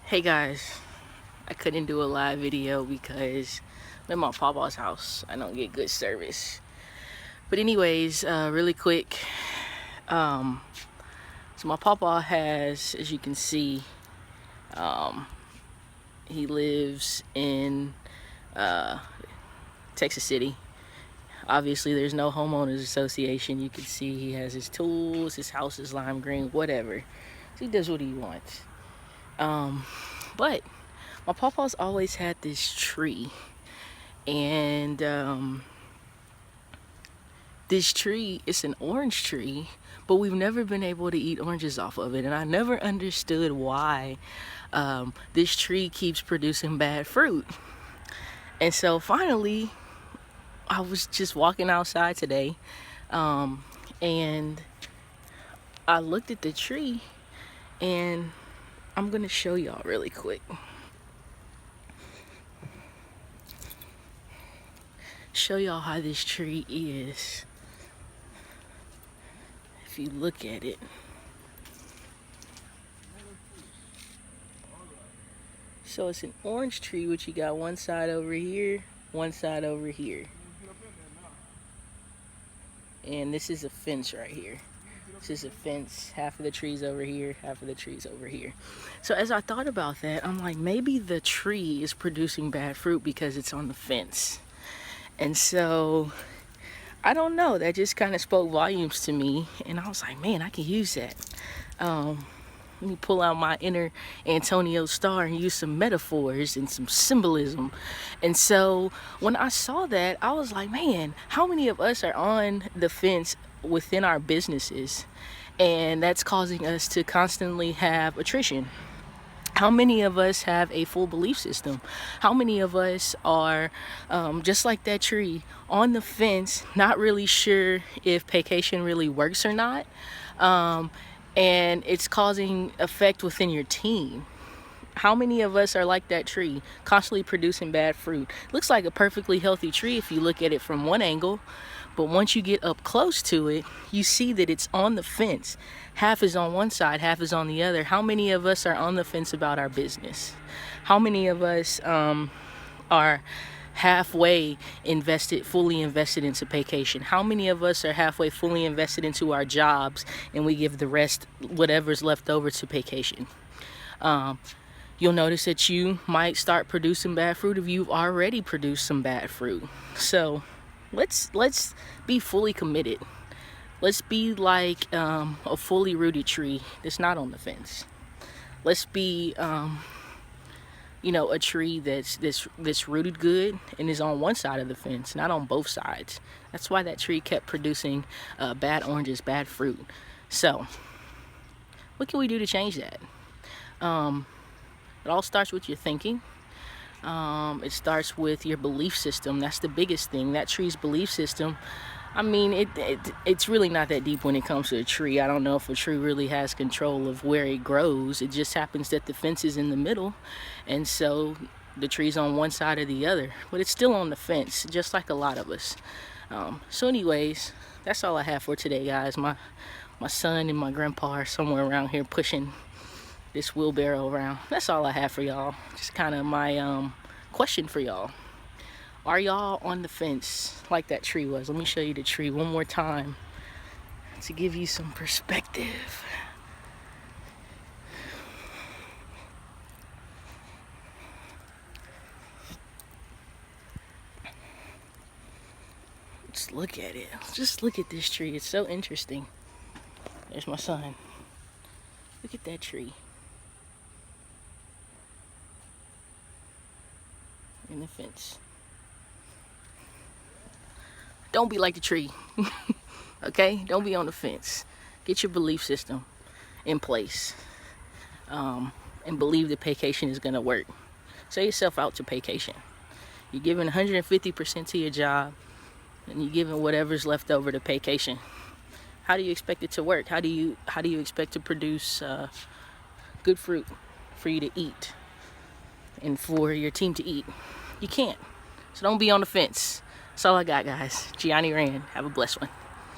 Hey guys, I couldn't do a live video because I'm in my papa's house. I don't get good service. But anyways, really quick, so my papa has, as you can see, he lives in Texas City. Obviously there's no homeowners association. You can see he has his tools, his house is lime green, whatever. So he does what he wants. But my papa's always had this tree, and this tree is an orange tree, but we've never been able to eat oranges off of it, and I never understood why this tree keeps producing bad fruit. And so finally I was just walking outside today, and I looked at the tree, and I'm gonna show y'all really quick. Show y'all how this tree is. If you look at it, so it's an orange tree, which you got one side over here, one side over here, and this is a fence right here. This is a fence. Half of the trees over here, half of the trees over here. So as I thought about that, I'm like, maybe the tree is producing bad fruit because it's on the fence. And so I don't know, that just kind of spoke volumes to me, and I was like, man, I can use that. Let me pull out my inner Antonio Star and use some metaphors and some symbolism. And so when I saw that, I was like, man, how many of us are on the fence within our businesses, and that's causing us to constantly have attrition? How many of us have a full belief system? How many of us are just like that tree, on the fence, not really sure if vacation really works or not, and it's causing effect within your team? How many of us are like that tree, constantly producing bad fruit? Looks like a perfectly healthy tree if you look at it from one angle, but once you get up close to it, you see that it's on the fence. Half is on one side, half is on the other. How many of us are on the fence about our business? How many of us are halfway invested, fully invested into vacation? How many of us are halfway fully invested into our jobs, and we give the rest, whatever's left over, to vacation? You'll notice that you might start producing bad fruit if you've already produced some bad fruit. So let's be fully committed. Let's be like a fully rooted tree that's not on the fence. Let's be a tree that's rooted good and is on one side of the fence, not on both sides. That's why that tree kept producing bad oranges, bad fruit. So what can we do to change that? It all starts with your thinking. It starts with your belief system. That's the biggest thing. That tree's belief system, I mean, it's really not that deep when it comes to a tree. I don't know if a tree really has control of where it grows. It just happens that the fence is in the middle, and so the tree's on one side or the other, but it's still on the fence, just like a lot of us. So anyways, that's all I have for today, guys. My son and my grandpa are somewhere around here pushing this wheelbarrow around. That's all I have for y'all. Just kind of my question for y'all. Are y'all on the fence like that tree was? Let me show you the tree one more time to give you some perspective. Let's look at it. Just look at this tree. It's so interesting. There's my son. Look at that tree. In the fence. Don't be like the tree. Okay? Don't be on the fence. Get your belief system in place, and believe that vacation is gonna work. Say yourself out to vacation. You're giving 150% to your job, and you're giving whatever's left over to vacation. How do you expect it to work? How do you expect to produce good fruit for you to eat and for your team to eat? You can't. So don't be on the fence. That's all I got, guys. Gianni Rand. Have a blessed one.